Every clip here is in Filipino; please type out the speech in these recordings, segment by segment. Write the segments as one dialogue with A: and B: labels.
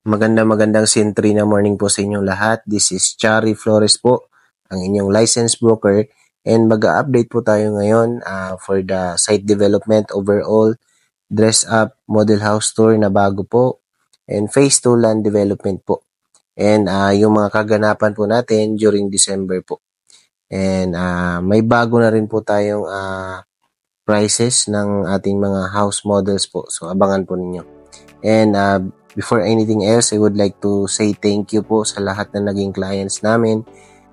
A: Magandang Sentry na morning po sa inyong lahat. This is Chari Flores po, ang inyong licensed broker. And mag-update po tayo ngayon for the site development overall, dress up, model house tour na bago po, and phase 2 land development po. And yung mga kaganapan po natin during December po. And may bago na rin po tayong prices ng ating mga house models po. So abangan po ninyo. And before anything else, I would like to say thank you po sa lahat na naging clients namin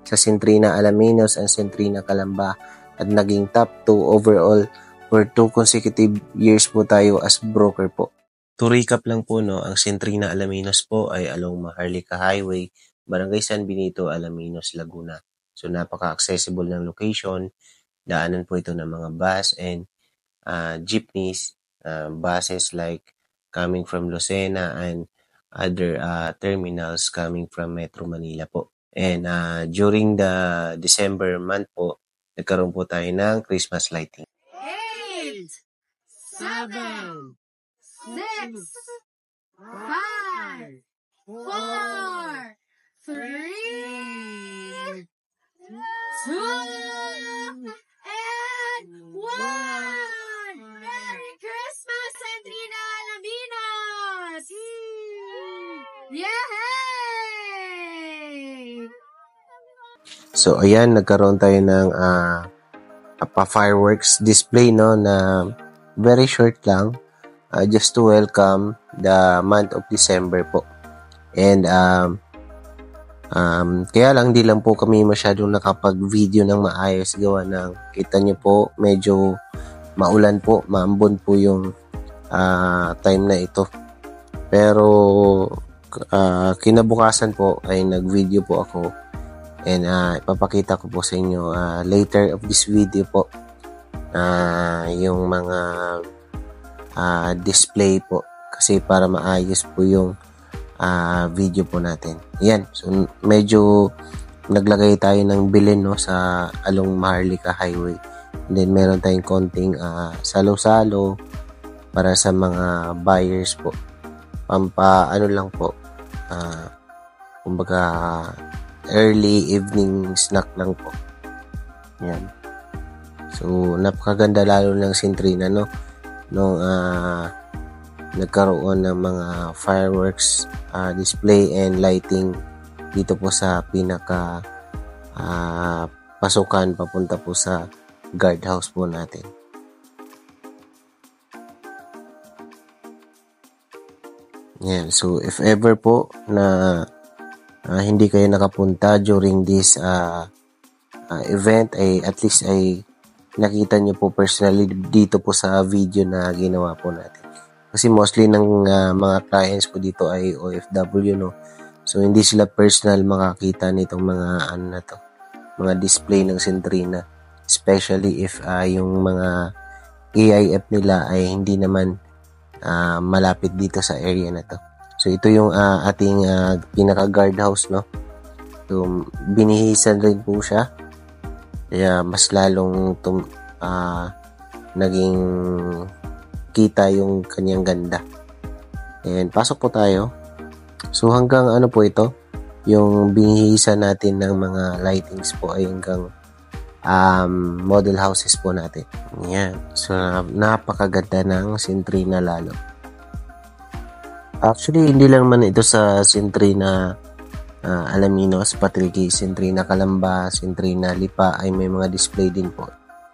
A: sa Centrina Alaminos and Centrina Calamba at naging top 2 overall for 2 consecutive years po tayo as broker po. To recap lang po, no, ang Centrina Alaminos po ay along Maharlika Highway, Barangay San Benito, Alaminos, Laguna. So napaka-accessible ng location. Daanan po ito ng mga bus and jeepneys, buses like coming from Lucena and other terminals coming from Metro Manila po. And during the December month po, nagkaroon po tayo ng Christmas lighting.
B: 8, 7, 6, 5, 4, 3, 2, and 1! Merry Christmas, Centrina Alaminos! Yay!
A: So ayan, nagkaroon tayo ng pa-fireworks display, no, na very short lang, just to welcome the month of December po. And kaya lang di lang po kami masyadong nakapag-video ng maayos, gawa ng kita nyo po medyo maulan po, maambon po yung time na ito. Pero kinabukasan po ay nag-video po ako and ipapakita ko po sa inyo later of this video po yung mga display po, kasi para maayos po yung video po natin. Yan, so medyo naglagay tayo ng bilin, no, sa along Maharlika Highway. And then meron tayong konting salo-salo para sa mga buyers po. Ano lang po, kumbaga early evening snack lang po. Yan. So napakaganda lalo ng Centrina, no, nung nagkaroon ng mga fireworks display and lighting dito po sa pinaka pasukan papunta po sa guardhouse po natin. Yan. So if ever po na hindi kayo nakapunta during this event, ay at least ay nakita nyo po personally dito po sa video na ginawa po natin. Kasi mostly ng mga clients po dito ay OFW, no. So hindi sila personal makakita nitong mga na to, mga display ng Centrina, especially if yung mga AIF nila ay hindi naman malapit dito sa area na to. So ito yung ating pinaka guardhouse, no. So binihisan rin po siya, kaya mas lalong naging kita yung kanyang ganda. And pasok po tayo. So hanggang ano po ito, yung binihisan natin ng mga lightings po ay hanggang model houses po natin. Yan. So napakaganda ng Centrina lalo. Actually, hindi lang man ito sa Centrina Alaminos, pati Centrina Calamba, Centrina Lipa ay may mga display din po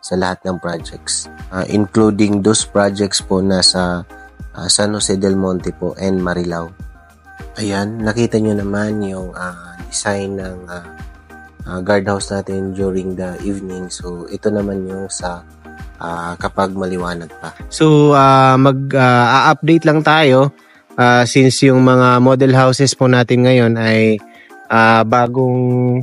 A: sa lahat ng projects. Including those projects po na sa San Jose del Monte po and Marilao. Ayan, nakita nyo naman yung design ng guardhouse natin during the evening. So, ito naman yung sa kapag maliwanag pa. So, mag-update lang tayo since yung mga model houses po natin ngayon ay bagong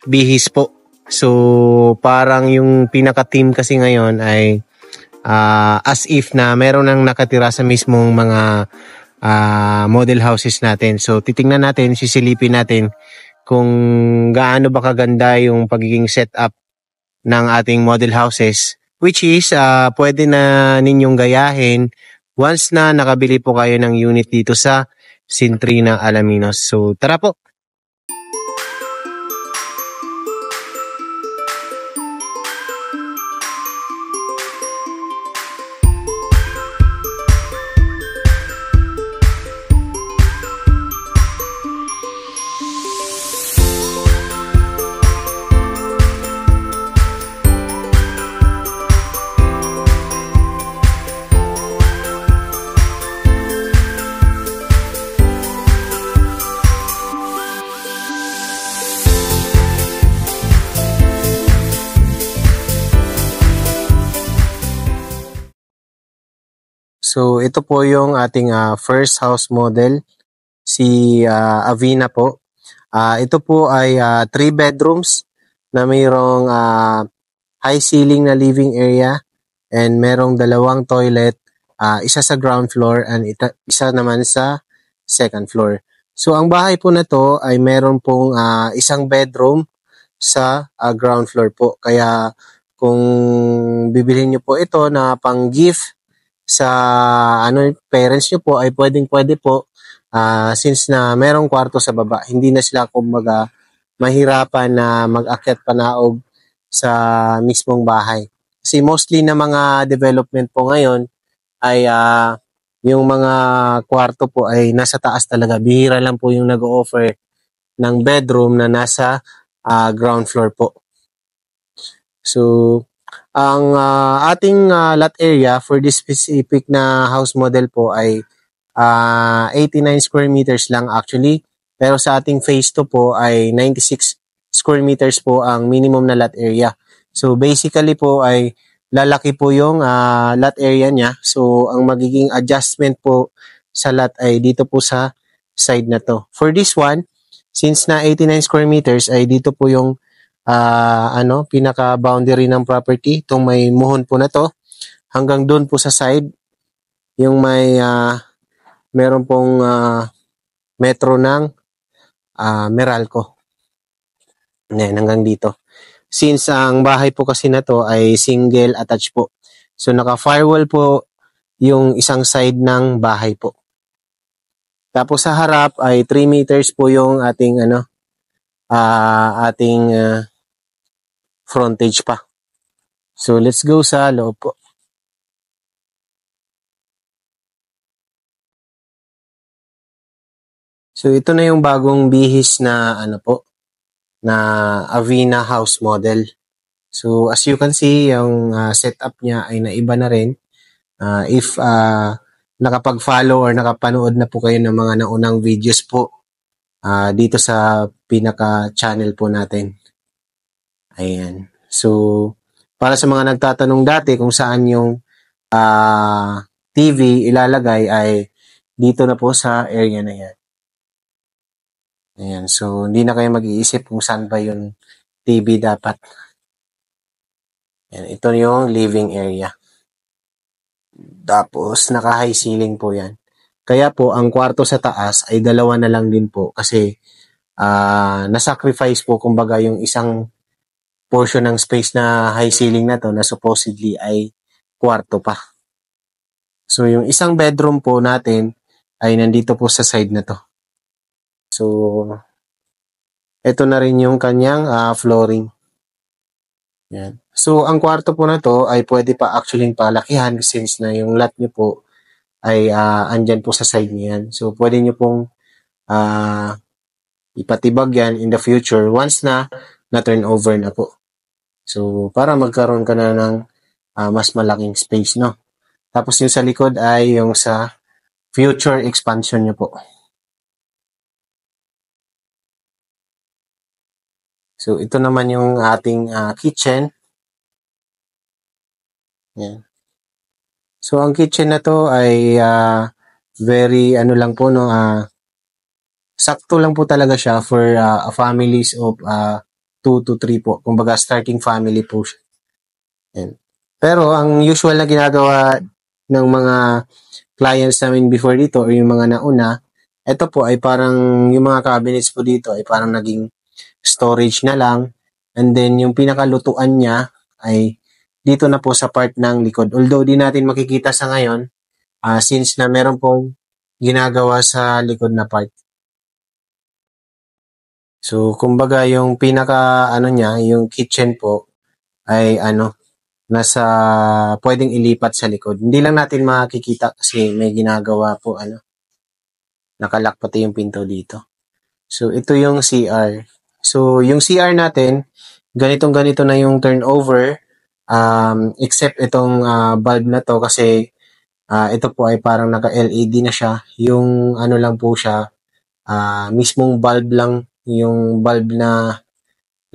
A: bihis po. So, parang yung pinaka-team kasi ngayon ay as if na meron nang nakatira sa mismong mga model houses natin. So, titingnan natin, sisilipin natin kung gaano ba kaganda yung pagiging setup ng ating model houses, which is pwede na ninyong gayahin once na nakabili po kayo ng unit dito sa Centrina Alaminos. So tara po! So ito po yung ating first house model, si Avina po. Ito po ay 3 bedrooms na mayroong high ceiling na living area and merong 2 toilet, isa sa ground floor and isa naman sa second floor. So ang bahay po na to ay meron pong isang bedroom sa ground floor po. Kaya kung bibilhin nyo po ito na pang gift sa parents nyo po ay pwedeng-pwede po since na merong kwarto sa baba. Hindi na sila kumbaga mahirapan na mag-akyat panaog sa mismong bahay. Kasi mostly na mga development po ngayon ay yung mga kwarto po ay nasa taas talaga. Bihira lang po yung nag-o-offer ng bedroom na nasa ground floor po. So, ang ating lot area for this specific na house model po ay 89 square meters lang actually. Pero sa ating phase 2 po ay 96 square meters po ang minimum na lot area. So basically po ay lalaki po yung lot area niya. So ang magiging adjustment po sa lot ay dito po sa side na to. For this one, since na 89 square meters ay dito po yung pinaka-boundary ng property. Itong may muhon po na to. Hanggang doon po sa side, yung may meron pong metro ng Meralco. Yan, hanggang dito. Since ang bahay po kasi na to ay single attached po. So naka-firewall po yung isang side ng bahay po. Tapos sa harap ay 3 meters po yung ating frontage pa. So let's go sa loob po. So ito na yung bagong bihis na na Avina house model. So as you can see, yung setup niya ay naiba na rin. If nakapag-follow or nakapanood na po kayo ng mga naunang videos po dito sa pinaka-channel po natin. Ayan. So, para sa mga nagtatanong dati kung saan yung TV ilalagay ay dito na po sa area na yan. Ayan. So, hindi na kayo mag-iisip kung saan ba yung TV dapat. Ayan. Ito yung living area. Tapos, naka-high ceiling po yan. Kaya po, ang kwarto sa taas ay 2 na lang din po kasi nasacrifice po kumbaga yung isang portion ng space na high ceiling na to na supposedly ay kwarto pa. So, yung isang bedroom po natin ay nandito po sa side na to. So, ito na rin yung kanyang flooring. Yan. So, ang kwarto po na to ay pwede pa actually palakihan since na yung lot nyo po ay andyan po sa side niyan. So, pwede nyo pong ipatibag yan in the future once na turn over na po. So, para magkaroon ka na ng mas malaking space, no? Tapos yung sa likod ay yung sa future expansion nyo po. So, ito naman yung ating kitchen. Yan. So, ang kitchen na to ay very lang po, no? Sakto lang po talaga siya for families of 2 to 3 po. Kumbaga, starting family po siya. Yan. Pero, ang usual na ginagawa ng mga clients namin before dito or yung mga nauna, ito po ay parang yung mga cabinets po dito ay parang naging storage na lang. And then, yung pinakalutuan niya ay dito na po sa part ng likod. Although, di natin makikita sa ngayon since na meron pong ginagawa sa likod na part. So, kumbaga yung pinaka ano niya, yung kitchen po ay nasa pwedeng ilipat sa likod. Hindi lang natin makikita kasi may ginagawa po nakalock pati yung pinto dito. So, ito yung CR. So, yung CR natin, ganitong-ganito na yung turnover, except itong bulb na to kasi ito po ay parang naka-LED na siya. Yung ano lang po siya, mismong bulb lang, yung bulb na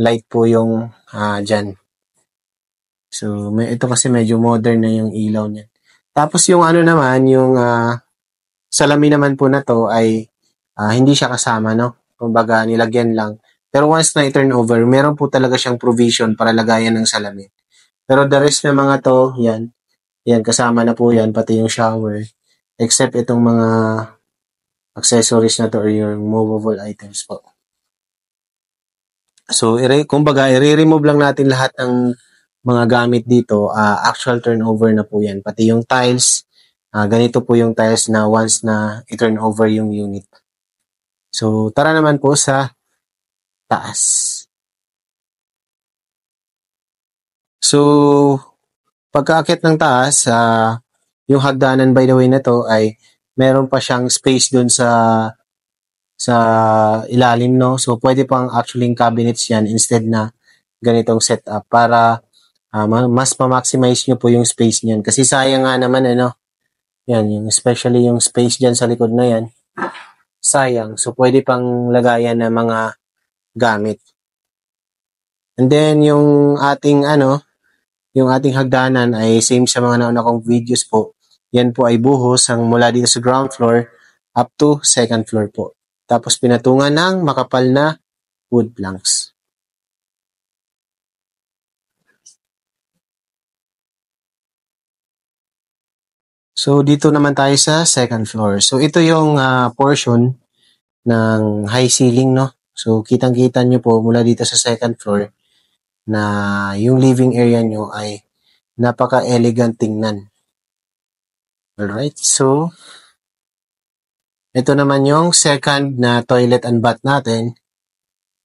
A: light po yung dyan. So, ito kasi medyo modern na yung ilaw niya. Tapos yung ano naman, yung salamin naman po na to ay hindi siya kasama, no? Kumbaga, nilagyan lang. Pero once na i-turn over, meron po talaga siyang provision para lagayan ng salamin. Pero the rest na mga to, yan, kasama na po yan, pati yung shower. Except itong mga accessories na to or yung movable items po. So, kumbaga, i-remove lang natin lahat ng mga gamit dito. Actual turnover na po yan. Pati yung tiles, ganito po yung tiles na once na i-turn over yung unit. So, tara naman po sa taas. So, pagkaakyat ng taas, yung hagdanan by the way na to ay meron pa siyang space dun sa ilalim, no? So, pwede pang actually cabinets yan instead na ganitong setup para mas ma-maximize nyo po yung space niyan. Kasi sayang nga naman, yan, yung especially yung space dyan sa likod na yan, sayang. So, pwede pang lagayan ng mga gamit. And then, yung ating hagdanan ay same sa mga nauna kong videos po. Yan po ay buhos mula dito sa ground floor up to second floor po. Tapos pinatungan ng makapal na wood planks. So, dito naman tayo sa second floor. So, ito yung portion ng high ceiling, no? So, kitang-kita nyo po mula dito sa second floor na yung living area nyo ay napaka-elegant tingnan. Alright, so, ito naman yung second na toilet and bath natin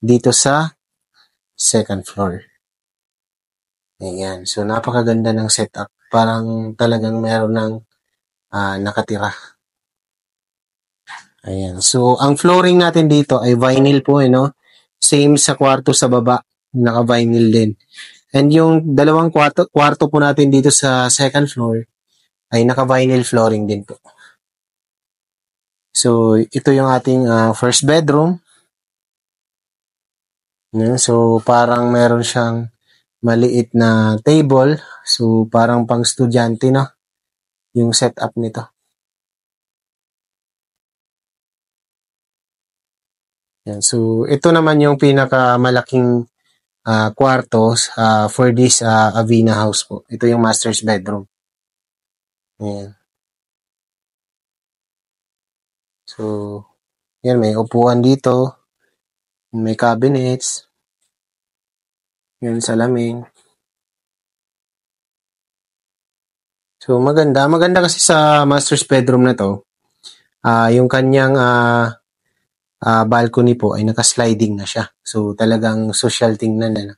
A: dito sa second floor. Ayan, so napakaganda ng setup. Parang talagang meron ng nakatira. Ayan. So, ang flooring natin dito ay vinyl po, no? Same sa kwarto sa baba, naka-vinyl din. And yung dalawang kwarto po natin dito sa second floor ay naka-vinyl flooring din po. So, ito yung ating first bedroom. So, parang meron siyang maliit na table. So, parang pang estudyante, no? Yung setup nito. Yan. So, ito naman yung pinakamalaking kwarto for this Avina house po. Ito yung master's bedroom. Ayan. So, yan, may upuan dito. May cabinets. Yan, salamin. So, maganda. Maganda kasi sa master's bedroom na to. Yung kanyang balcony po ay naka-sliding na siya. So, talagang social tingnan na.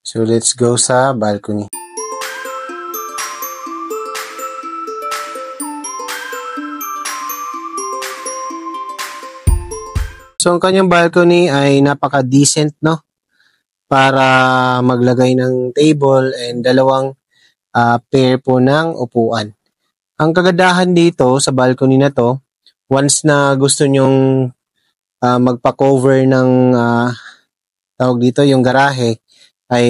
A: So, let's go sa balcony. So, ang kanyang balcony ay napaka-decent, no? Para maglagay ng table and dalawang pair po ng upuan. Ang kagandahan dito sa balcony na to, once na gusto nyong magpa-cover ng tawag dito, yung garahe, ay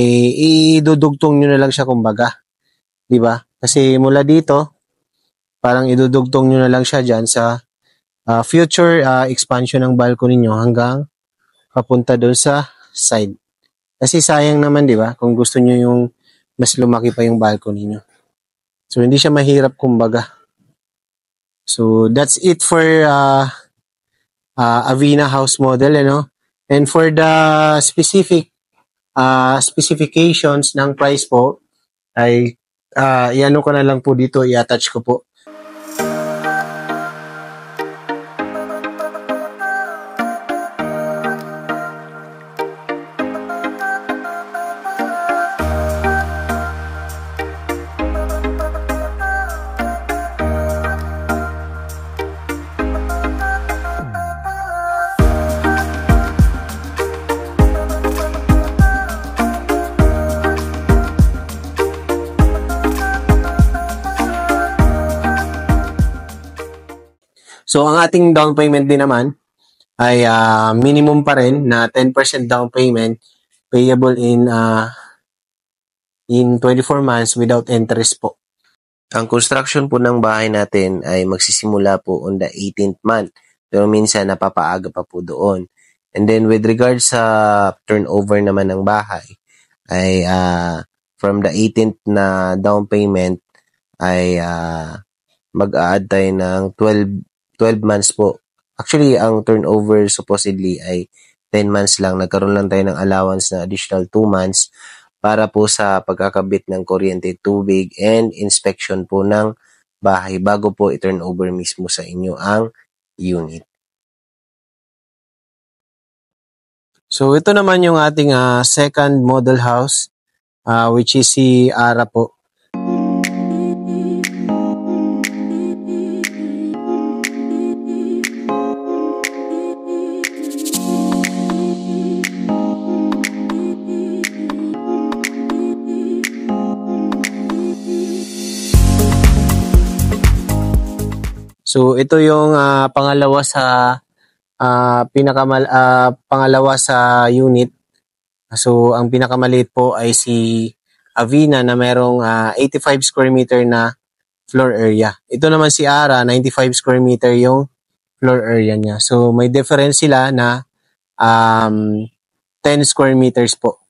A: idudugtong nyo na lang siya kumbaga. Diba? Kasi mula dito, parang idudugtong nyo na lang siya dyan sa future expansion ng balcony nyo hanggang papunta doon sa side. Kasi sayang naman, di ba? Kung gusto nyo yung mas lumaki pa yung balcony nyo. So, hindi siya mahirap kumbaga. So, that's it for Avina house model, And for the specific specifications ng price po, ay iano ko na lang po dito, i-attach ko po. So, ang ating down payment din naman ay minimum pa rin na 10% down payment payable in 24 months without interest po. Ang construction po ng bahay natin ay magsisimula po on the 18th month. Pero minsan napapaaga pa po doon. And then with regards sa turnover naman ng bahay ay from the 18th na down payment ay mag-a-add tayo ng 12 months po. Actually, ang turnover supposedly ay 10 months lang. Nagkaroon lang tayo ng allowance na additional 2 months para po sa pagkakabit ng kuryente, tubig, and inspection po ng bahay bago po i-turn over mismo sa inyo ang unit. So, ito naman yung ating second model house, which is si Ara po. So, ito yung pangalawa sa pangalawa sa unit. So, ang pinakamaliit po ay si Avina na merong 85 square meter na floor area. Ito naman si Ara, 95 square meter yung floor area niya. So, may difference sila na 10 square meters po.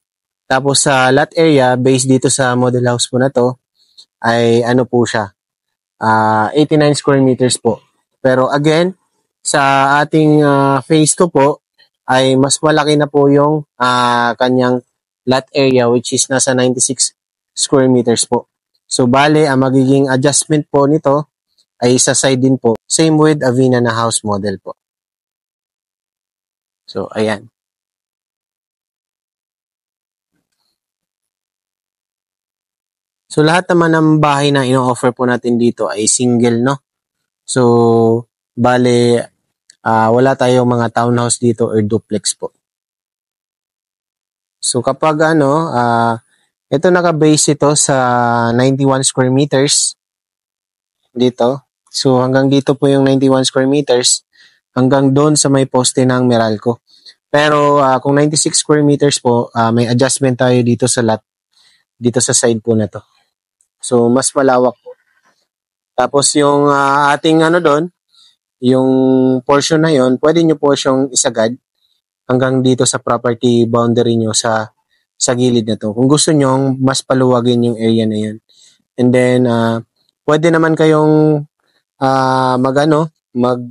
A: Tapos sa lot area, based dito sa model house po na to, ay ano po siya, 89 square meters po. Pero again, sa ating phase 2 po, ay mas malaki na po yung kanyang lot area which is nasa 96 square meters po. So bale, ang magiging adjustment po nito ay sa side din po. Same with Avina na house model po. So ayan. So lahat naman ng bahay na ino-offer po natin dito ay single, no? So bale, wala tayong mga townhouse dito or duplex po. So kapag ito naka-base ito sa 91 square meters dito. So hanggang dito po yung 91 square meters hanggang doon sa may poste ng Meralco. Pero kung 96 square meters po, may adjustment tayo dito sa lot, dito sa side po na to. So mas malawak po. Tapos yung ating doon, yung portion na yon, pwede nyo po siyang isagad hanggang dito sa property boundary nyo sa gilid na to. Kung gusto nyo, mas paluwagin yung area na yun. And then, pwede naman kayong mag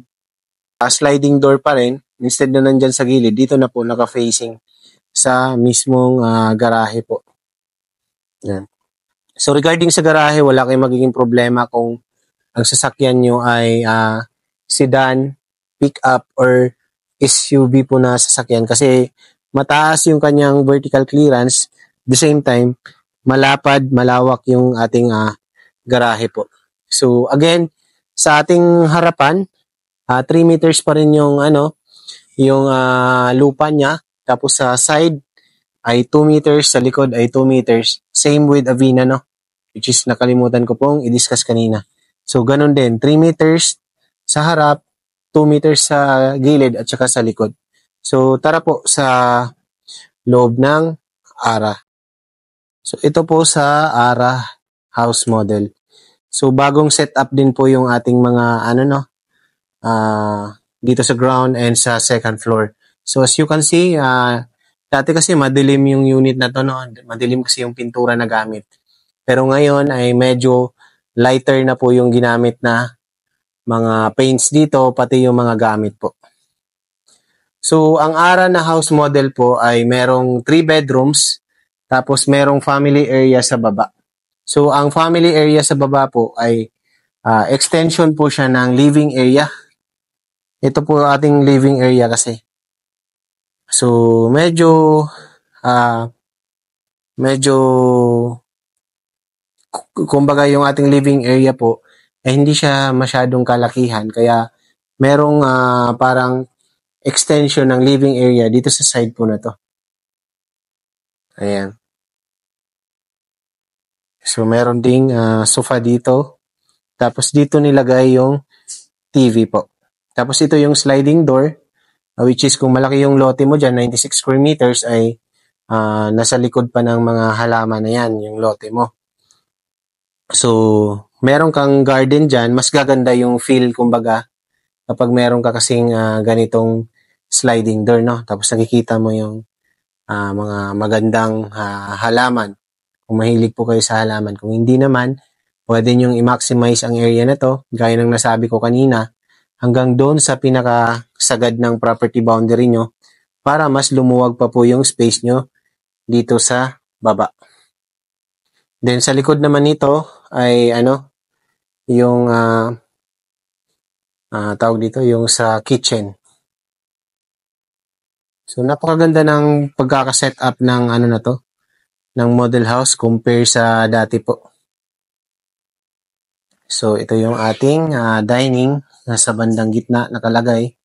A: sliding door pa rin. Instead na nandyan sa gilid, dito na po naka-facing sa mismong garahe po. Yan. So regarding sa garahe, wala kayong magiging problema kung ang sasakyan nyo ay sedan, pick-up, or SUV po na sasakyan kasi mataas yung kanyang vertical clearance. At the same time, malawak yung ating garahe po. So again, sa ating harapan, 3 meters pa rin yung yung lupa niya. Tapos sa side ay 2 meters, sa likod ay 2 meters. Same with Avina, no? Which is nakalimutan ko pong i-discuss kanina. So ganun din, 3 meters sa harap, 2 meters sa gilid at saka sa likod. So tara po sa loob ng Ara. So ito po sa Ara house model. So bagong setup din po yung ating mga dito sa ground and sa second floor. So as you can see, dati kasi madilim yung unit na to, no? Madilim kasi yung pintura na gamit. Pero ngayon ay medyo lighter na po yung ginamit na mga paints dito, pati yung mga gamit po. So ang Ara na house model po ay merong 3 bedrooms, tapos merong family area sa baba. So, ang family area sa baba po ay extension po siya ng living area. Ito po ating living area kasi. So, medyo kumbaga yung ating living area po ay hindi siya masyadong kalakihan kaya merong parang extension ng living area dito sa side po na to. Ayan. So meron ding sofa dito. Tapos dito nilagay yung TV po. Tapos ito yung sliding door which is kung malaki yung lote mo dyan, 96 square meters ay nasa likod pa ng mga halaman na yan, yung lote mo. So, meron kang garden dyan, mas gaganda yung feel, kumbaga, kapag meron ka kasing ganitong sliding door, no? Tapos nakikita mo yung mga magandang halaman. Kung mahilig po kayo sa halaman. Kung hindi naman, pwede nyong i-maximize ang area na to, gaya ng nasabi ko kanina, hanggang doon sa pinakasagad ng property boundary nyo para mas lumuwag pa po yung space nyo dito sa baba. Then sa likod naman nito ay yung tawag dito, yung sa kitchen. So napakaganda ng pagkaka-set up ng na to, ng model house compare sa dati po. So ito yung ating dining nasa bandang gitna nakalagay.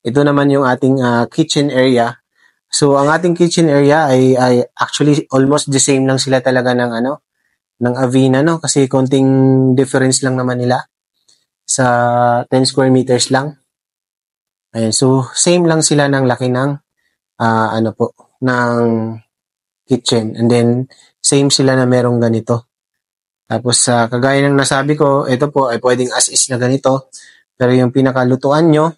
A: Ito naman yung ating kitchen area. So ang ating kitchen area ay actually almost the same lang sila talaga ng ng Avina, no? Kasi konting difference lang naman nila sa 10 square meters lang. Ayan, so same lang sila ng laki ng ng kitchen. And then same sila na merong ganito. Tapos kagaya ng nasabi ko, ito po ay pwedeng as is na ganito. Pero yung pinakalutuan nyo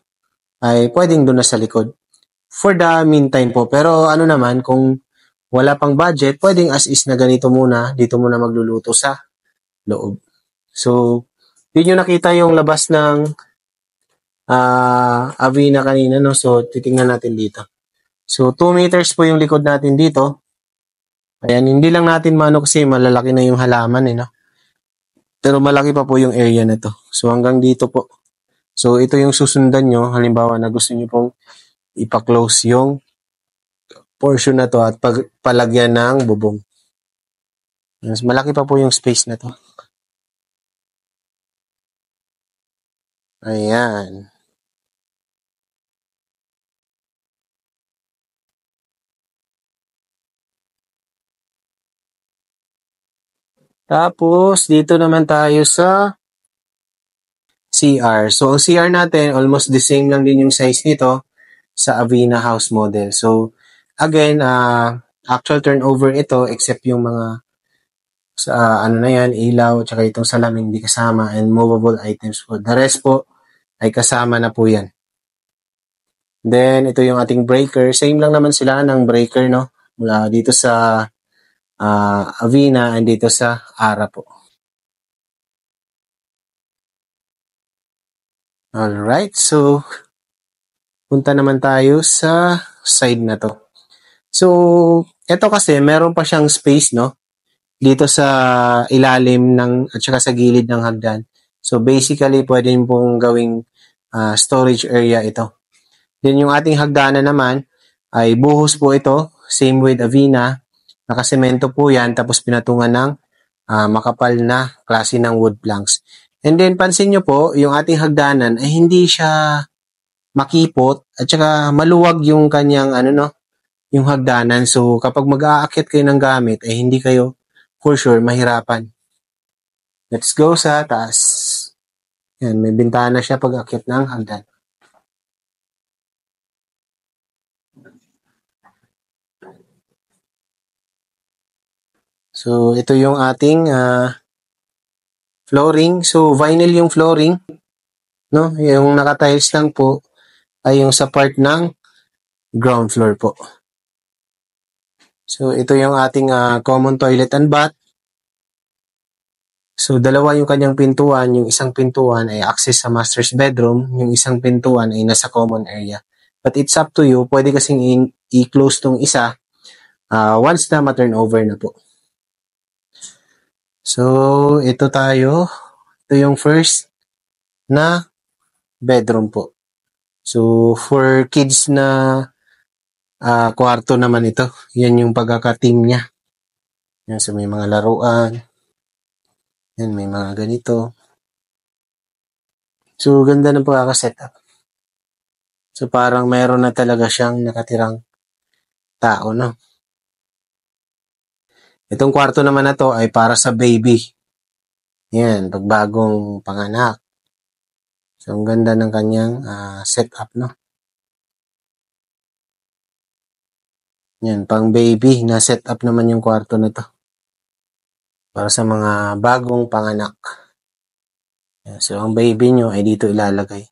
A: ay pwedeng doon na sa likod. For the meantime po. Pero naman, kung wala pang budget, pwedeng as is na ganito muna. Dito muna magluluto sa loob. So, yun yung nakita yung labas ng Avina kanina, no? So, titingnan natin dito. So, 2 meters po yung likod natin dito. Ayan, hindi lang natin kasi malalaki na yung halaman, no? Pero malaki pa po yung area na to. So, hanggang dito po. So, ito yung susundan nyo. Halimbawa na gusto nyo pong ipa-close yung portion na to at palagyan ng bubong. Mas malaki pa po yung space na to. Ayan. Tapos, dito naman tayo sa CR. So, ang CR natin, almost the same lang din yung size nito sa Avina house model. So, again, actual turnover ito except yung mga na yan, ilaw, tsaka itong salamin hindi kasama and movable items po. The rest po ay kasama na po yan. Then, ito yung ating breaker. Same lang naman sila ng breaker, no? Mula dito sa Avina and dito sa Ara po. Alright, so punta naman tayo sa side na to. So, ito kasi meron pa siyang space, no? Dito sa ilalim at saka sa gilid ng hagdan. So, basically, pwede pong gawing storage area ito. Then, yung ating hagdanan naman ay buhos po ito. Same with Avina. Nakasemento po yan. Tapos, pinatungan ng makapal na klase ng wood planks. And then, pansin nyo po, yung ating hagdanan ay hindi siya makipot at saka maluwag yung kanyang yung hagdanan. So, kapag mag-aakyat kayo ng gamit, ay hindi kayo for sure mahirapan. Let's go sa taas. Yan, may bintana siya pag-aakyat ng hagdan. So, ito yung ating flooring. So, vinyl yung flooring. No? Yung naka-tiles lang po ay yung sa part ng ground floor po. So, ito yung ating common toilet and bath. So, dalawa yung kanyang pintuan. Yung isang pintuan ay access sa master's bedroom. Yung isang pintuan ay nasa common area. But it's up to you. Pwede kasing i-close tong isa once na ma-turn over na po. So, ito tayo. Ito yung first na bedroom po. So, for kids na kwarto naman ito. Yan yung pagkaka-team niya. Yan, so may mga laruan. Yan, may mga ganito. So, ganda ng pagkaka-setup. So, parang mayroon na talaga siyang nakatirang tao, no? Itong kwarto naman na to ay para sa baby. Yan, pagbagong panganak. So, ang ganda ng kanyang setup, no? Yan, pang baby na setup naman yung kwarto na to. Para sa mga bagong panganak. Yan, so, ang baby nyo ay dito ilalagay.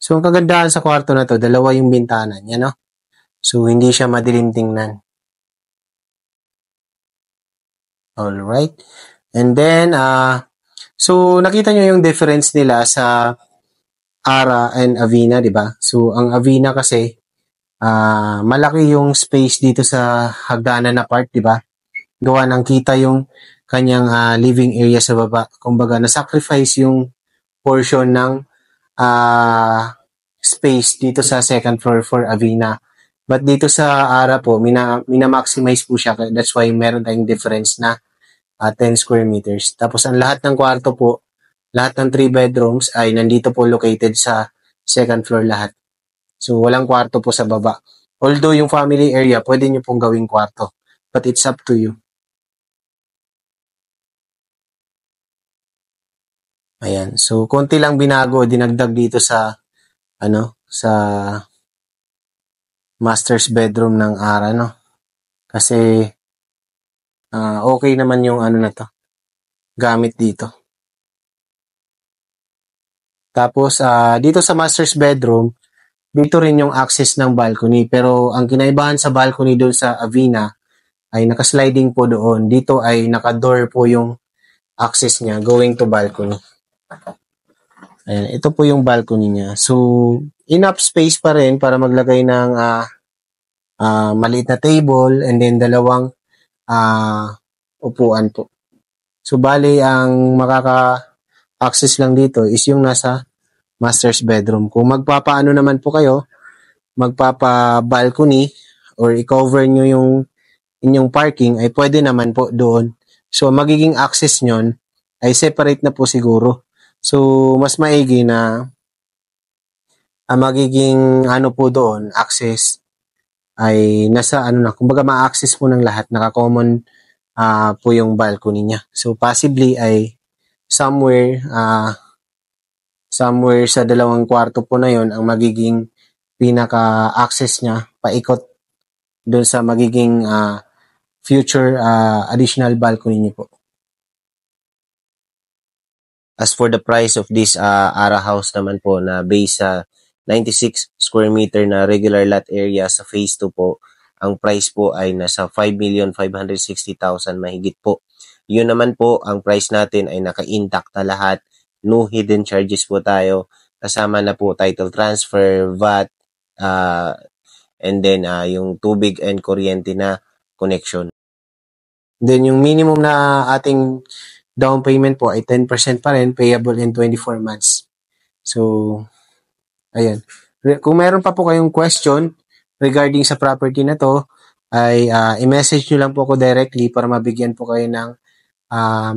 A: So, ang kagandahan sa kwarto na to, dalawa yung bintana niya, no? So, hindi siya madilim tingnan. Alright. And then, so, nakita nyo yung difference nila sa Ara and Avina, di ba? So, ang Avina kasi, malaki yung space dito sa hagdanan na part, di ba? Gawa ng kita yung kanyang living area sa baba. Kumbaga, na-sacrifice yung portion ng space dito sa second floor for Avina. But dito sa Ara po, mina-maximize po siya. That's why meron tayong difference na 10 square meters. Tapos ang lahat ng kwarto po, lahat ng 3 bedrooms ay nandito po located sa second floor lahat. So walang kwarto po sa baba. Although yung family area, pwede nyo pong gawing kwarto. But it's up to you. Ayan. So konti lang binago, dinagdag dito sa sa master's bedroom ng Ara, no? Kasi okay naman yung na to. Gamit dito. Tapos dito sa master's bedroom, dito rin yung access ng balcony. Pero ang kinaibahan sa balcony doon sa Avina ay naka-sliding po doon. Dito ay naka-door po yung access niya going to balcony. Ayan, ito po yung balcony niya. So, enough space pa rin para maglagay ng maliit na table and then dalawang upuan po. So, bali, ang makaka-access lang dito is yung nasa master's bedroom. Kung magpapaano naman po kayo, magpapa-balcony or i-cover nyo yung inyong parking, ay pwede naman po doon. So, magiging access nyon ay separate na po siguro. So, mas maigi na magiging po doon, access ay nasa kumbaga ma-access po ng lahat, naka-common po yung balcony niya. So, possibly ay somewhere sa dalawang kwarto po na yon ang magiging pinaka-access niya, paikot doon sa magiging future additional balcony niyo po. As for the price of this Ara house naman po na base sa 96 square meter na regular lot area sa phase 2 po, ang price po ay nasa 5,560,000 mahigit po. Yun naman po, ang price natin ay naka-intact na lahat. No hidden charges po tayo. Kasama na po title transfer, VAT, and then yung tubig and kuryente na connection. Then yung minimum na ating down payment po ay 10% pa rin, payable in 24 months. So, ayan. Kung meron pa po kayong question regarding sa property na to, ay i-message nyo lang po ako directly para mabigyan po kayo ng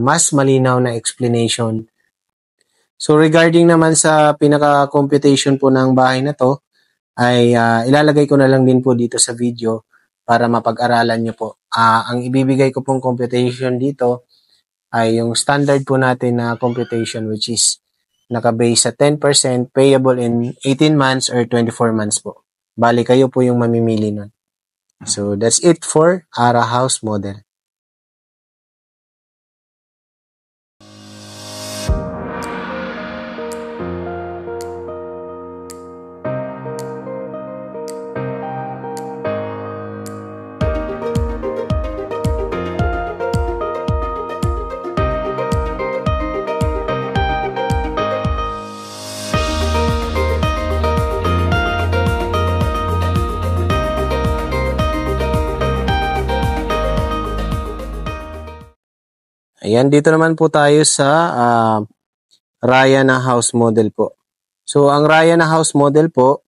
A: mas malinaw na explanation. So, regarding naman sa pinaka-computation po ng bahay na to, ay ilalagay ko na lang din po dito sa video para mapag-aralan nyo po. Ang ibibigay ko pong computation dito ay yung standard po natin na computation, which is naka-base sa 10%, payable in 18 months or 24 months po. Bali, kayo po yung mamimili nun. So, that's it for Ara house model. Ayan, dito naman po tayo sa Raya na house model po. So, ang Raya na house model po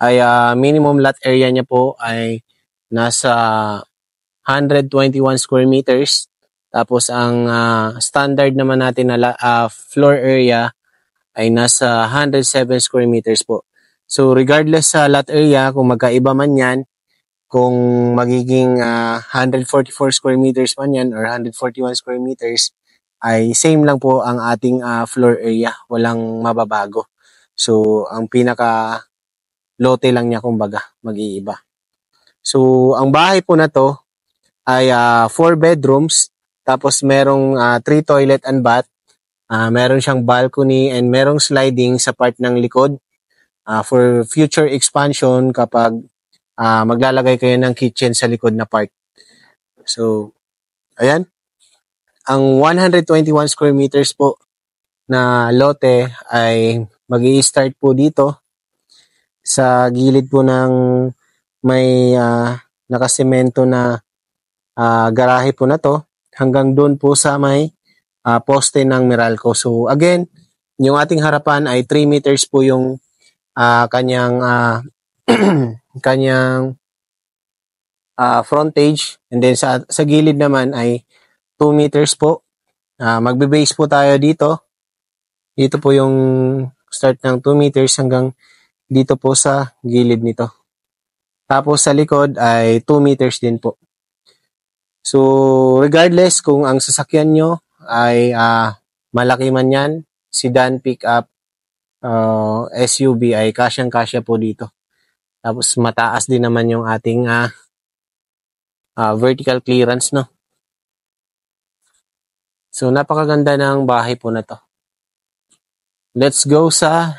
A: ay minimum lot area niya po ay nasa 121 square meters. Tapos, ang standard naman natin na floor area ay nasa 107 square meters po. So, regardless sa lot area, kung magkaiba man yan, kung magiging 144 square meters man yan or 141 square meters, ay same lang po ang ating floor area. Walang mababago. So, ang pinaka lote lang niya kumbaga, mag-iiba. So, ang bahay po na to ay 4 bedrooms, tapos merong 3 toilet and bath, meron siyang balcony and merong sliding sa part ng likod for future expansion kapag maglalagay kayo ng kitchen sa likod na part. So, ayan. Ang 121 square meters po na lote ay mag-i-start po dito sa gilid po ng may nakasemento na garahe po na to hanggang doon po sa may poste ng Meralco. So again, yung ating harapan ay 3 meters po yung kanyang kanyang frontage, and then sa gilid naman ay 2 meters po. Magbe-base po tayo dito. Dito po yung start ng 2 meters hanggang dito po sa gilid nito. Tapos sa likod ay 2 meters din po. So regardless kung ang sasakyan nyo ay malaki man yan, sedan, pickup, SUV, ay kasyang-kasya po dito. Tapos mataas din naman yung ating vertical clearance, no? So napakaganda ng bahay po na to. Let's go sa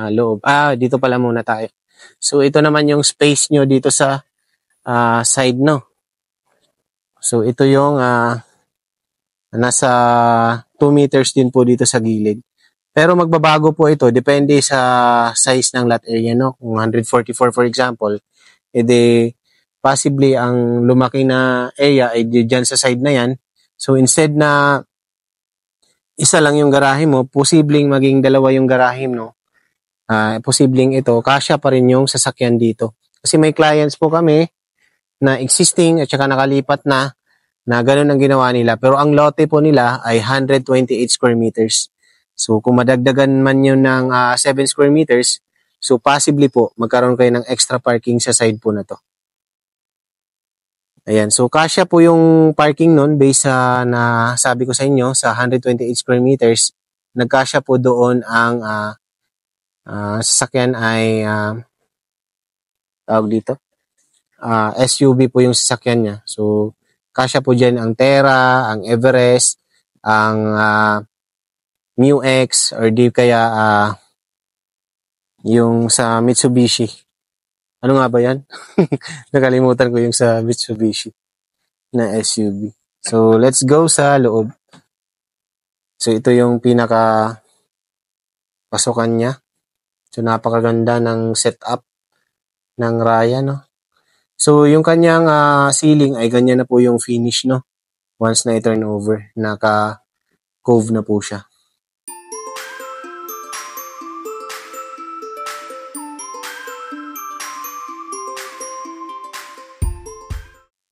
A: loob. Dito pala muna tayo. So ito naman yung space nyo dito sa side, no? So ito yung nasa 2 meters din po dito sa gilid. Pero magbabago po ito, depende sa size ng lot area, no? Kung 144 for example, edi possibly ang lumaki na area ay dyan sa side na yan. So instead na isa lang yung garahe mo, posibleng maging dalawa yung garahe mo, posibleng ito, kasya pa rin yung sasakyan dito. Kasi may clients po kami na existing at saka nakalipat na ganun ang ginawa nila. Pero ang lote po nila ay 128 square meters. So kung madagdagan man yun ng 7 square meters, so possibly po magkaroon kayo ng extra parking sa side po na to. Ayan, so kasya po yung parking nun based sa na sabi ko sa inyo sa 128 square meters. Nagkasya po doon ang sasakyan ay tawag dito. SUV po yung sasakyan niya. So kasya po dyan ang Terra, ang Everest, ang Mu X, or di kaya yung sa Mitsubishi. Ano nga ba yan? Nakalimutan ko yung sa Mitsubishi na SUV. So, let's go sa loob. So, ito yung pinaka pasukan niya. So, napakaganda ng setup ng Raya, no? So, yung kanyang ceiling ay ganyan na po yung finish, no? Once na i-turn over, naka-cove na po siya.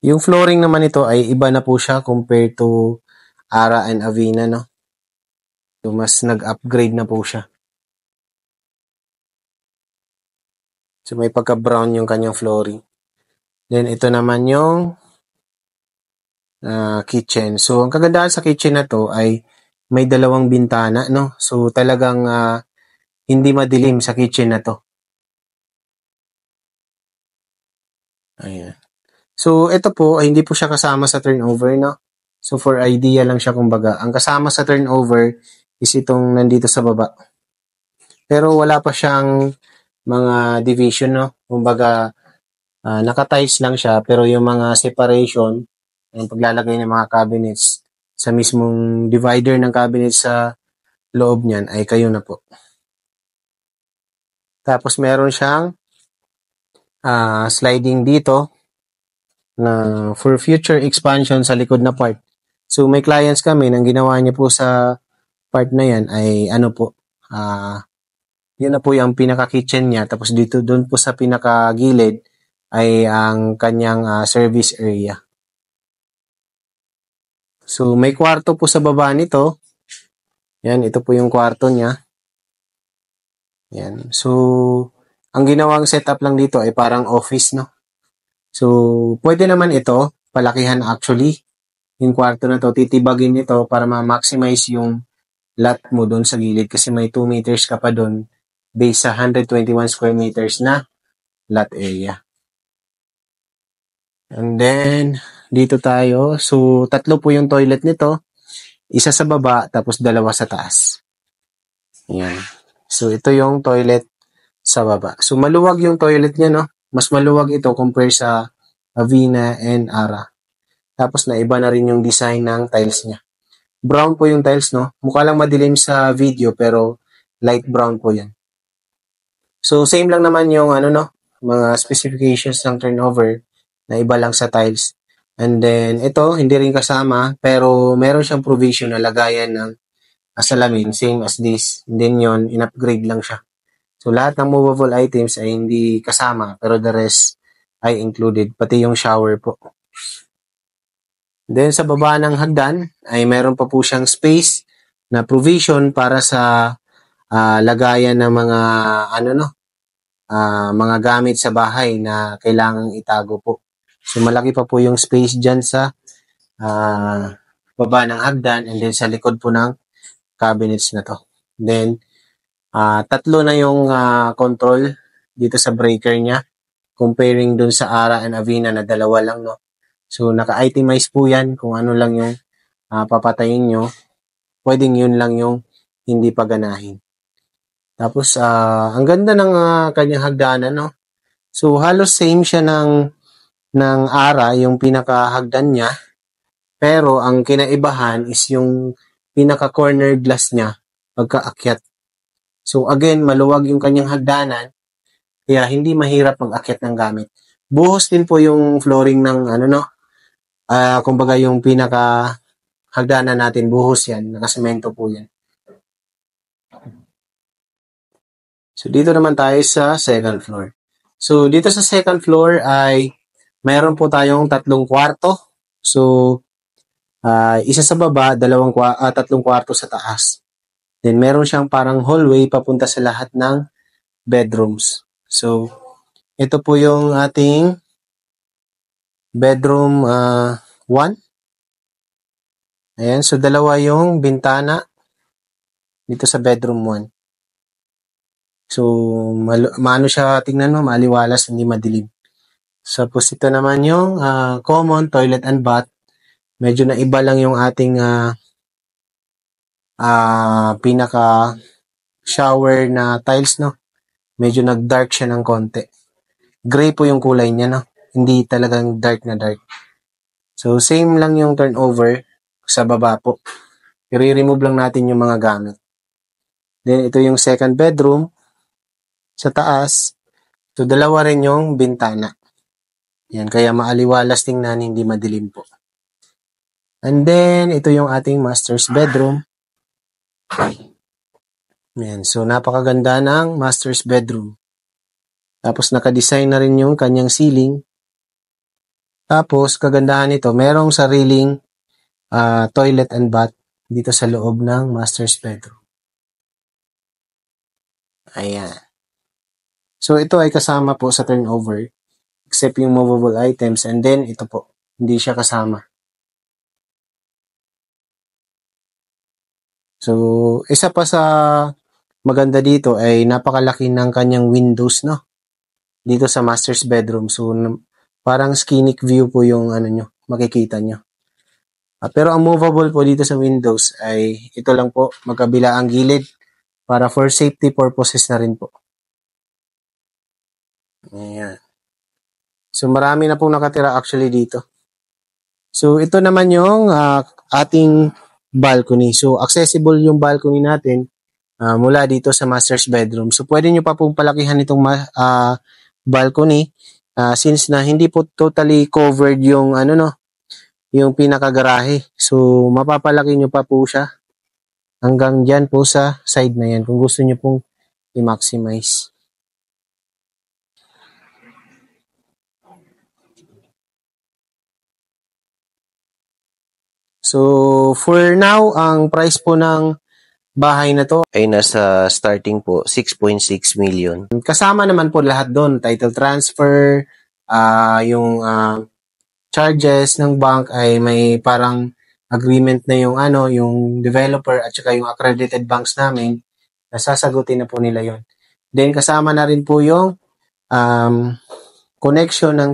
A: Yung flooring naman ito ay iba na po siya compared to Ara and Avina, no? So, mas nag-upgrade na po siya. So, may pagka-brown yung kanyang flooring. Then, ito naman yung kitchen. So, ang kagandahan sa kitchen na to ay may dalawang bintana, no? So, talagang hindi madilim sa kitchen na to. Ayan. So, ito po, hindi po siya kasama sa turnover, no? So, for idea lang siya kumbaga. Ang kasama sa turnover is itong nandito sa baba. Pero wala pa siyang mga division, no? Kumbaga, naka-tiles lang siya, pero yung mga separation, yung paglalagay ng mga cabinets sa mismong divider ng cabinet sa loob niyan ay kayo na po. Tapos meron siyang sliding dito na for future expansion sa likod na part. So may clients kami nang ginawa niya po sa part na yan ay ano po, yun na po yung pinaka-kitchen niya. Tapos dito, doon po sa pinaka-gilid ay ang kanyang service area. So may kwarto po sa baba nito. Yan, ito po yung kwarto niya. Yan. So, ang ginawang setup lang dito ay parang office, no? So, pwede naman ito, palakihan actually, yung kwarto na to, titibagin nito para ma-maximize yung lot mo doon sa gilid kasi may 2 meters ka pa doon based sa 121 square meters na lot area. And then, dito tayo. So, 3 po yung toilet nito. Isa sa baba, tapos 2 sa taas. Ayan. So, ito yung toilet sa baba. So, maluwag yung toilet niya, no? Mas maluwag ito compare sa Avina and Ara. Tapos, naiba na rin yung design ng tiles niya. Brown po yung tiles, no? Mukha lang madilim sa video, pero light brown po yan. So, same lang naman yung, mga specifications ng turnover na iba lang sa tiles. And then, ito, hindi rin kasama, pero meron siyang provision na lagayan ng salamin, same as this. And then yun, in-upgrade lang siya. So, lahat ng movable items ay hindi kasama, pero the rest ay included, pati yung shower po. Then, sa baba ng hagdan, ay meron pa po siyang space na provision para sa lagayan ng mga, mga gamit sa bahay na kailangang itago po. So, malaki pa po yung space dyan sa baba ng hagdan and then sa likod po ng cabinets na to. Then, 3 na yung control dito sa breaker niya comparing dun sa Ara and Avina na 2 lang, no? So, naka-itemize po yan kung ano lang yung papatayin nyo. Pwedeng yun lang yung hindi paganahin. Tapos, ang ganda ng kanyang hagdanan, no? So, halos same siya ng Ara, yung pinaka-hagdan niya. Pero, ang kinaibahan is yung pinaka-corner glass niya pagkaakyat. So, again, maluwag yung kanyang hagdanan. Kaya, hindi mahirap mag-akyat ng gamit. Buhos din po yung flooring ng, kumbaga yung pinaka-hagdanan natin, buhos yan. Nakasemento po yan. So, dito naman tayo sa second floor. So, dito sa second floor ay mayroon po tayong 3 kwarto. So, isa sa baba, 3 kwarto sa taas. Then, meron siyang parang hallway papunta sa lahat ng bedrooms. So, ito po yung ating bedroom 1. Ayan, so 2 yung bintana dito sa bedroom 1. So, maano siya tingnan mo, maliwalas, hindi madilim. Tapos ito naman yung common toilet and bath. Medyo naiba lang yung ating pinaka shower na tiles, no? Medyo nag-dark siya ng konti. Gray po yung kulay niya, no? Hindi talagang dark na dark. So, same lang yung turnover sa baba po. I-remove lang natin yung mga gamit. Then, ito yung second bedroom. Sa taas, so 2 rin yung bintana. Yan, kaya maaliwalas tingnan, hindi madilim po. And then, ito yung ating master's bedroom. Yan, so napakaganda ng master's bedroom. Tapos naka-design na rin yung kanyang ceiling. Tapos, kagandahan nito, merong sariling toilet and bath dito sa loob ng master's bedroom. Ayan. So, ito ay kasama po sa turnover except yung movable items and then ito po, hindi siya kasama. So, isa pa sa maganda dito ay napakalaki ng kanyang windows, no? Dito sa master's bedroom. So, parang scenic view po yung makikita nyo. Pero ang movable po dito sa windows ay ito lang po, magkabila ang gilid para for safety purposes na rin po. Ayan. So, marami na pong nakatira actually dito. So, ito naman yung ating balcony. So, accessible yung balcony natin mula dito sa master's bedroom. So, pwede nyo pa pong palakihan itong balcony since na hindi po totally covered yung yung pinakagarahe. So, mapapalaki nyo pa po siya hanggang dyan po sa side na yan kung gusto nyo pong i-maximize. So, for now, ang price po ng bahay na to ay nasa starting po 6.6 million. Kasama naman po lahat doon, title transfer, yung charges ng bank ay may parang agreement na yung yung developer at saka yung accredited banks namin, nasasagutin na po nila yon. Then kasama na rin po yung connection ng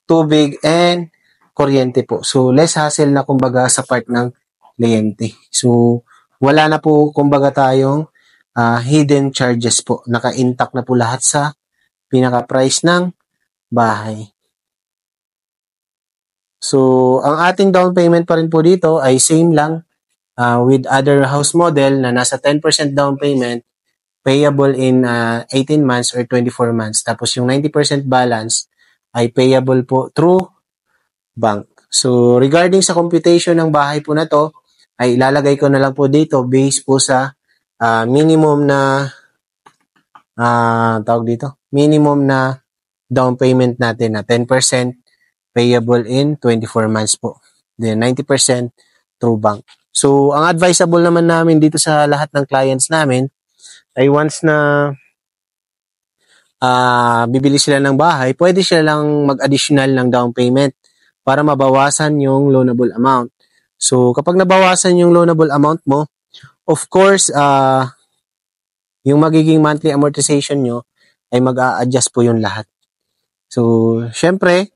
A: tubig and kuryente po. So less hassle na kumbaga sa part ng kliyente. So wala na po kumbaga tayong hidden charges po. Naka-intact na po lahat sa pinaka-price ng bahay. So, ang ating down payment pa rin po dito ay same lang with other house model na nasa 10% down payment, payable in 18 months or 24 months. Tapos yung 90% balance ay payable po through bank. So, regarding sa computation ng bahay po na to, ay ilalagay ko na lang po dito based po sa minimum na minimum na down payment natin na 10% payable in 24 months po. Then 90% through bank. So, ang advisable naman namin dito sa lahat ng clients namin ay once na bibili sila ng bahay, pwede sila lang mag-additional ng down payment para mabawasan yung loanable amount. So, kapag nabawasan yung loanable amount mo, of course, yung magiging monthly amortization nyo ay mag-a-adjust po yung lahat. So, syempre,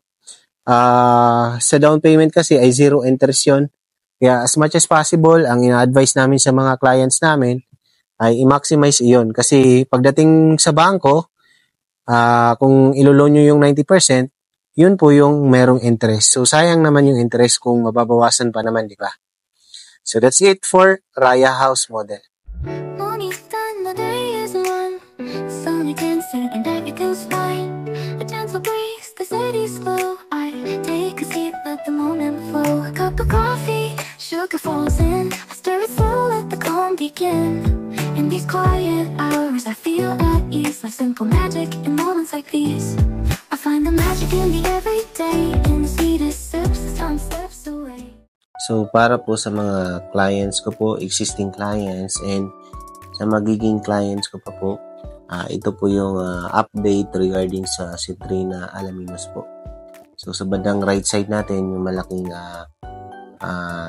A: sa down payment kasi ay zero interest yun. Kaya as much as possible, ang ina-advise namin sa mga clients namin ay i-maximize iyon. Kasi pagdating sa bangko, kung ilo-loan nyo yung 90%, yun po yung merong interest. So, sayang naman yung interest kung mababawasan pa naman, di ba? So, that's it for Raya House Model.
B: Morning's done, the day is one. Sun again set and everything's fine. A gentle breeze, the city's slow. I take a seat, let the moment flow. A cup of coffee, sugar falls in. I stir it slow, let the calm begin. In these quiet hours, I feel at ease. Like simple magic in moments like these. I find the magic in the everyday. In the sweetest sips, the sun slips away.
A: So, para po sa mga clients ko po, existing clients, and sa magiging clients ko pa po, ito po yung update regarding sa Centrina Alaminos po. So, sa bandang right side natin, yung malaking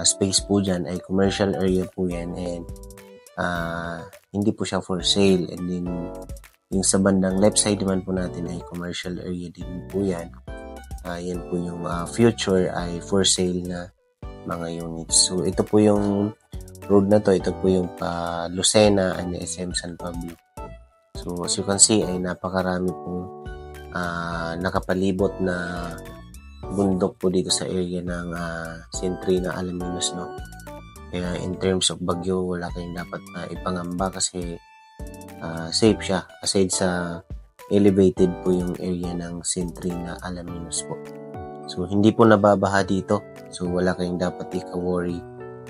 A: space po dyan ay commercial area po yan, and hindi po siya for sale. And then, yung sa bandang left side naman po natin ay commercial area din po yan. Yan po yung future ay for sale na mga units. So, ito po yung road na to. Ito po yung Lucena and SM San Pablo. So, as you can see, ay napakarami pong nakapalibot na bundok po dito sa area ng Centrina Alaminos, no? Kaya in terms of bagyo, wala kayong dapat ipangamba kasi safe siya. Aside sa elevated po yung area ng Centrina Alaminos po. So, hindi po nababaha dito. So, wala kayong dapat ika-worry.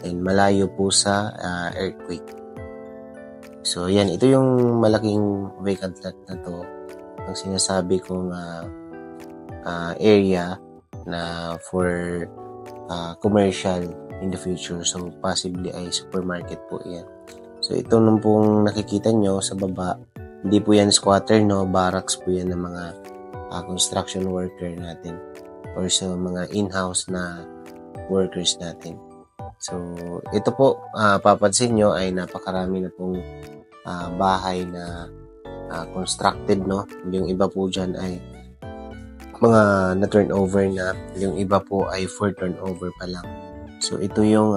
A: And malayo po sa earthquake. So, yan. Ito yung malaking vacant lot na to. Ang sinasabi kong area na for commercial in the future. So, possibly ay supermarket po yan. So, ito nung pong nakikita nyo sa baba, hindi po yan squatter, no? Barracks po yan ng mga construction worker natin or sa mga in-house na workers natin. So, ito po, papansin nyo ay napakarami na pong bahay na constructed, no? Yung iba po dyan ay mga na-turnover na, yung iba po ay for turnover pa lang. So, ito yung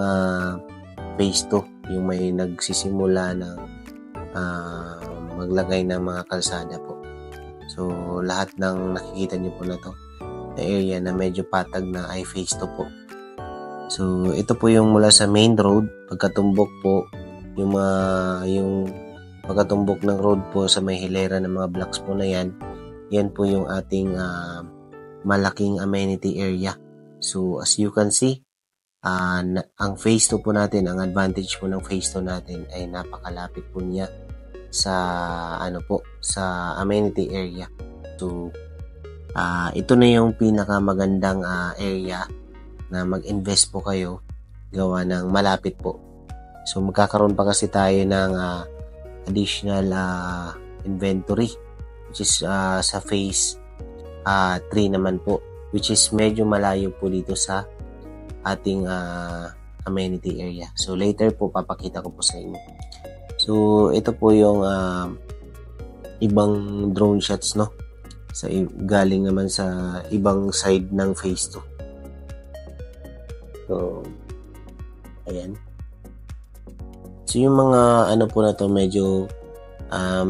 A: phase 2, yung may nagsisimula na maglagay ng mga kalsada po. So, lahat ng nakikita nyo po na to, na area na medyo patag na ay phase 2 po. So, ito po yung mula sa main road, pagkatumbok po, yung pagkatumbok ng road po sa may hilera ng mga blocks po na yan po yung ating malaking amenity area. So, as you can see, ang phase 2 po natin, ang advantage po ng phase 2 natin ay napakalapit po niya sa sa amenity area. So ito na yung pinakamagandang area na mag-invest po kayo gawa ng malapit po. So magkakaroon pa kasi tayo ng additional inventory which is sa phase 3 naman po, which is medyo malayo po dito sa ating amenity area. So later po papakita ko po sa inyo. So ito po yung ibang drone shots, no, sa galing naman sa ibang side ng phase 2. So ayan. So yung mga po na to, medyo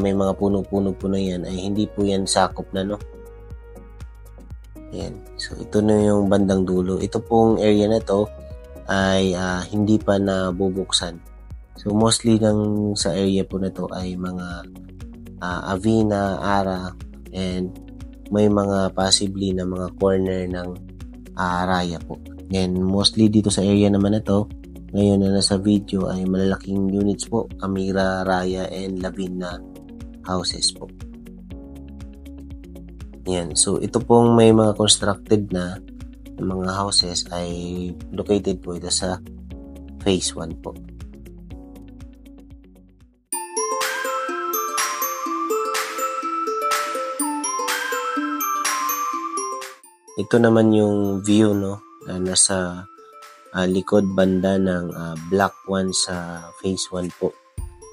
A: may mga puno-puno po na yan, ay hindi po yan sakop na, no. Ayan. So, ito na yung bandang dulo. Ito pong area na to ay hindi pa nabubuksan. So, mostly sa area po na to ay mga Avina, Ara, and may mga possibly na mga corner ng Raya po. And mostly dito sa area naman na to, ngayon na nasa video, ay malalaking units po, Amira, Raya, and Lavin na houses po. Yan. So, ito pong may mga constructed na mga houses ay located po ito sa phase 1 po. Ito naman yung view, no, na nasa likod banda ng block 1 sa phase 1 po.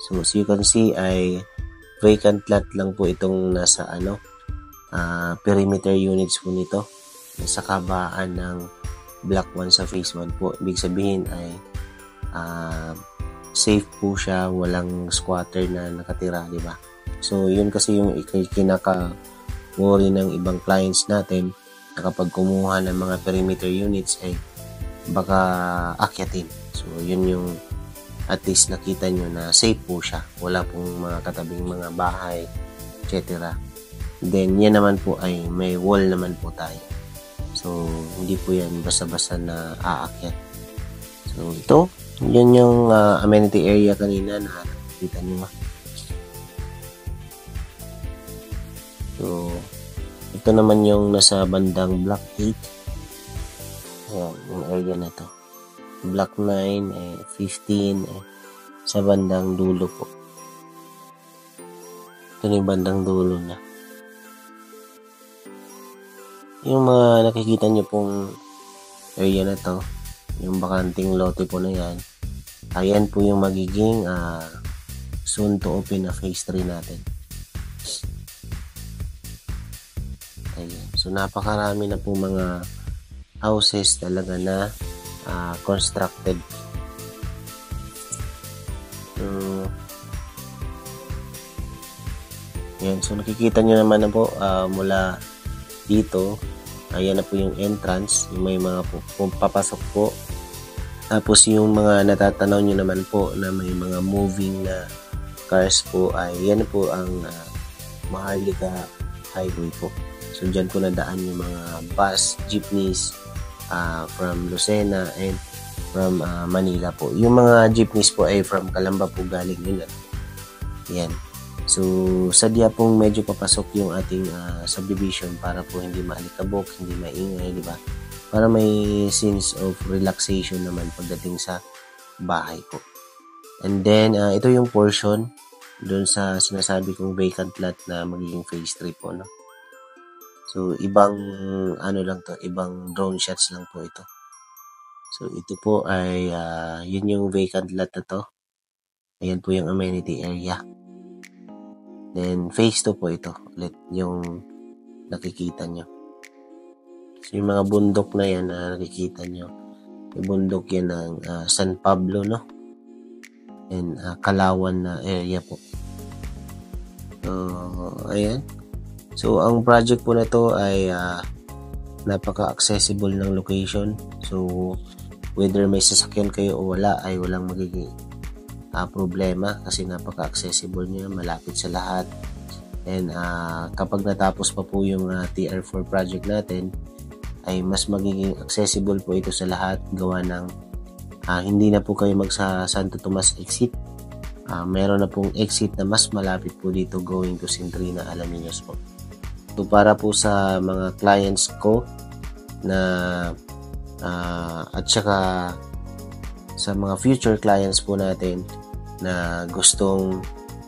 A: So, as you can see ay vacant lot lang po itong nasa perimeter units po nito sa kabaan ng block 1 sa phase 1 po. Ibig sabihin ay safe po siya, walang squatter na nakatira, di ba? So yun kasi yung kinaka-worry ng ibang clients natin na kapag kumuha ng mga perimeter units ay baka akyatin. So yun yung at least nakita nyo na safe po siya, wala pong mga katabing mga bahay, etc. Then, yan naman po ay may wall naman po tayo. So, hindi po yan basta-basta na aakyat. So, ito, yan yung amenity area kanina na nakikita nyo. So, ito naman yung nasa bandang block 8. Ayan, yung area na to. Block 9, 15, sa bandang dulo po. Ito na yung bandang dulo na. Yung mga nakikita nyo pong area na to, yung bakanting lote po na yan, ayan po yung magiging soon to open na phase 3 natin. Ayan. So napakarami na po mga houses talaga na constructed. Ayan. So nakikita nyo naman na po mula dito, ayan na po yung entrance, yung may mga papasok po. Tapos yung mga natatanaw nyo naman po na may mga moving na cars po, ay yan po ang Maharlika Highway po. So dyan po nadaan yung mga bus, jeepneys from Lucena and from Manila po. Yung mga jeepneys po ay from Calamba po galing yun. Yan. So, sadya pong medyo papasok yung ating subdivision para po hindi maalikabok, hindi maingay, di ba? Para may sense of relaxation naman pagdating sa bahay po. And then, ito yung portion doon sa sinasabi kong vacant lot na magiging phase 3 po, no? So, ibang lang to, ibang drone shots lang po ito. So, ito po ay yun yung vacant lot na to. Ayan po yung amenity area. Then, phase 2 po ito. Ulit yung nakikita nyo. So, yung mga bundok na yan na nakikita nyo. Yung bundok yan ng San Pablo, no? And Kalawan na area po. So, ayan. So, ang project po na to ay napaka-accessible ng location. So, whether may sasakyan kayo o wala, ay walang magiging problema kasi napaka-accessible niya, malapit sa lahat. And kapag natapos pa po yung TR4 project natin, ay mas magiging accessible po ito sa lahat gawa ng hindi na po kayo magsa Santo Tomas exit. Meron na pong exit na mas malapit po dito going to Centrina Alaminos po. So para po sa mga clients ko na at saka sa mga future clients po natin na gustong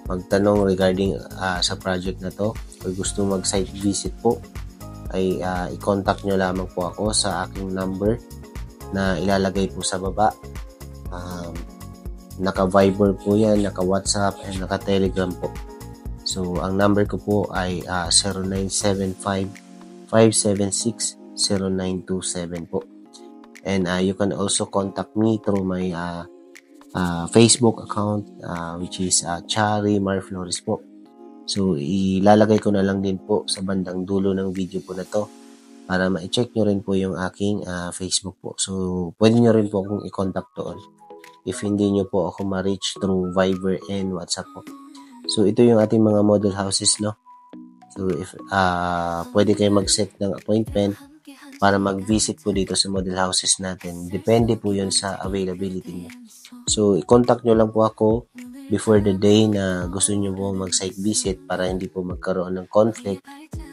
A: magtanong regarding sa project na to o gustong mag-site visit po, ay i-contact nyo lamang po ako sa aking number na ilalagay po sa baba. Naka-Viber po yan, naka-WhatsApp, and naka-Telegram po. So, ang number ko po ay 0975-576-0927 po. And you can also contact me through my Facebook account which is Chari Mar Flores po. So, ilalagay ko na lang din po sa bandang dulo ng video po na to para ma-check nyo rin po yung aking Facebook po. So, pwede nyo rin po akong i-contact doon if hindi nyo po ako ma-reach through Viber and WhatsApp po. So, ito yung ating mga model houses, no? So, if pwede kayo mag-set ng appointment para mag-visit po dito sa model houses natin. Depende po yun sa availability nyo. So, i-contact nyo lang po ako before the day na gusto nyo po mag-site visit para hindi po magkaroon ng conflict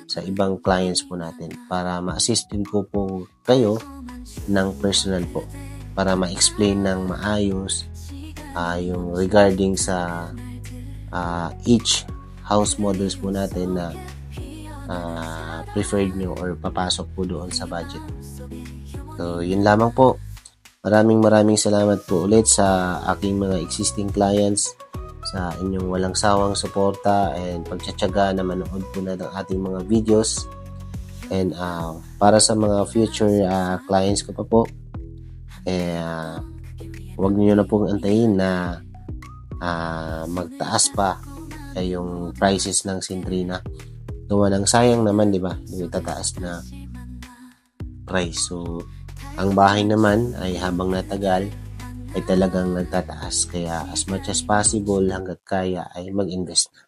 A: sa ibang clients po natin. Para ma-assist din po kayo ng personal po. Para ma-explain ng maayos yung regarding sa each house models po natin na preferred nyo or papasok po doon sa budget. So, yun lamang po. Maraming salamat po ulit sa aking mga existing clients, sa inyong walang sawang suporta and pagtsatsaga na manood po na ng ating mga videos. And para sa mga future clients ko pa po, huwag niyo na pong antayin na magtaas pa yung prices ng Centrina. So, walang sayang naman, di ba? Yung tataas na price. So, ang bahay naman ay habang natagal ay talagang nagtataas. Kaya as much as possible hanggat kaya ay mag-invest na.